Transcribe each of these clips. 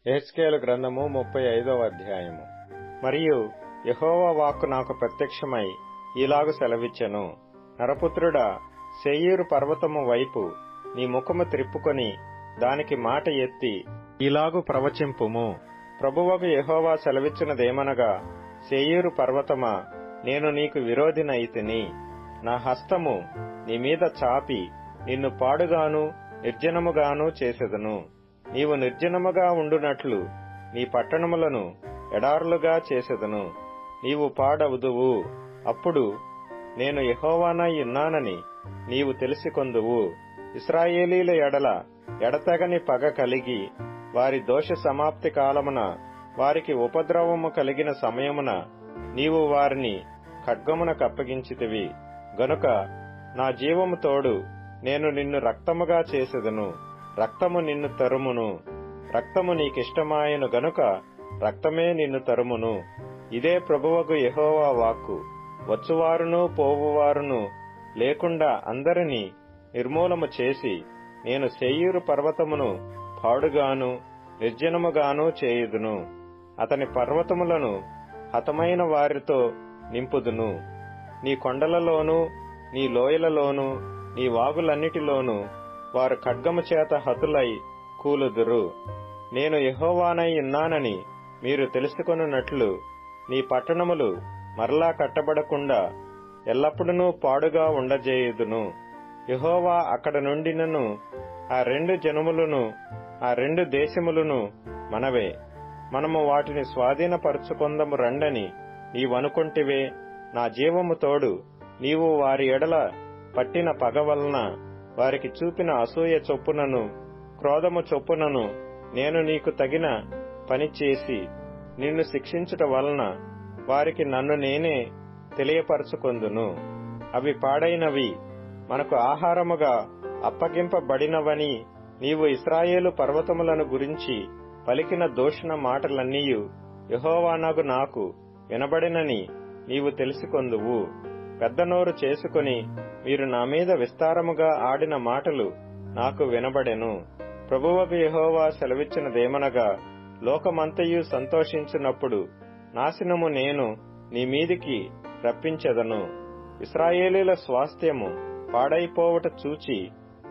యెహెజ్కేలు గ్రంథము 35వ అధ్యాయము. మరియు యెహోవా వాక్కు నాకు ప్రత్యక్షమై ఈలాగు సెలవిచ్చెను. నరపుత్రుడా, శేయీరు పర్వతము వైపు నీ ముఖము త్రిప్పుకొని దానికి మాట ఎత్తి ఈలాగు ప్రవచింపుము. ప్రభువగు యెహోవా సెలవిచ్చినదేమనగా, శేయీరు పర్వతమా, నేను నీకు విరోధినైతిని. నా హస్తము నీ మీద చాపి నిన్ను పాడుగాను నిర్జనముగాను చేసెదను. నీవు నిర్జనముగా ఉండునట్లు నీ పట్టణములను ఎడారులుగా చేసెదను. నీవు పాడవుదువు. అప్పుడు నేను యెహోవానై ఉన్నానని నీవు తెలిసికొందువు. ఇశ్రాయేలీల ఎడల ఎడతెగని పగ కలిగి వారి దోష సమాప్తి కాలమున వారికి ఉపద్రవము కలిగిన సమయమున నీవు వారిని ఖడ్గమునకప్పగించితివి. గనుక నా జీవము తోడు నేను నిన్ను రక్తముగా చేసెదను. రక్తము నిన్ను తరుమును. రక్తము నీకిష్టమాయను గనుక రక్తమే నిన్ను తరుమును. ఇదే ప్రభువగు యెహోవా వాక్కు. వచ్చువారును పోవువారును లేకుండా అందరినీ నిర్మూలము చేసి నేను శేయీరు పర్వతమును పాడుగాను నిర్జనముగాను చేయుదును. అతని పర్వతములను హతమైన వారితో నింపుదును. నీ కొండలలోనూ నీ లోయలలోనూ నీ వాగులన్నిటిలోనూ వారు ఖడ్గము చేత హతులై కూలుదురు. నేను యెహోవానై ఉన్నానని మీరు తెలుసుకొనున్నట్లు నీ పట్టణములు మరలా కట్టబడకుండా ఎల్లప్పుడూ పాడుగా ఉండజేయుదును. యెహోవా అక్కడ నుండినను ఆ రెండు జనములను ఆ రెండు దేశములను మనవే, మనము వాటిని స్వాధీనపరుచుకొందము రండని నీవనుకొంటివే. నా జీవము తోడు నీవు వారి ఎడల పట్టిన పగ వలన వారికి చూపిన అసూయ చొప్పునను క్రోధము చొప్పునను నేను నీకు తగిన పని చేసి నిన్ను శిక్షించుట వలన వారికి నన్ను నేనే తెలియపరచుకొందును. అవి పాడైనవి, మనకు ఆహారముగా అప్పగింపబడినవని నీవు ఇశ్రాయేలు పర్వతములను గురించి పలికిన దూషణ మాటలన్నీయు యెహోవానగు నాకు వినబడినని నీవు తెలిసికొందువు. పెద్ద నోరు చేసుకుని మీరు నా మీద విస్తారముగా ఆడిన మాటలు నాకు వినబడెను. ప్రభువగు యెహోవా సెలవిచ్చినదేమనగా, లోకమంతయు సంతోషించినప్పుడు నాశనము నేను నీ మీదికి రప్పించెదను. ఇశ్రాయేలీల స్వాస్థ్యము పాడైపోవుట చూచి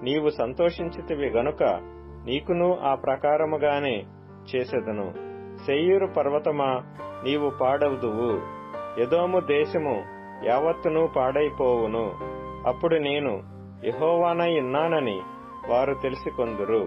నీవు సంతోషించితివి గనుక నీకును ఆ ప్రకారముగానే చేసెదను. శేయీరు పర్వతమా, నీవు పాడవుదువు. ఎదోము దేశము యావత్తును పాడైపోవును. అప్పుడు నేను యెహోవానై ఉన్నానని వారు తెలిసికొందురు.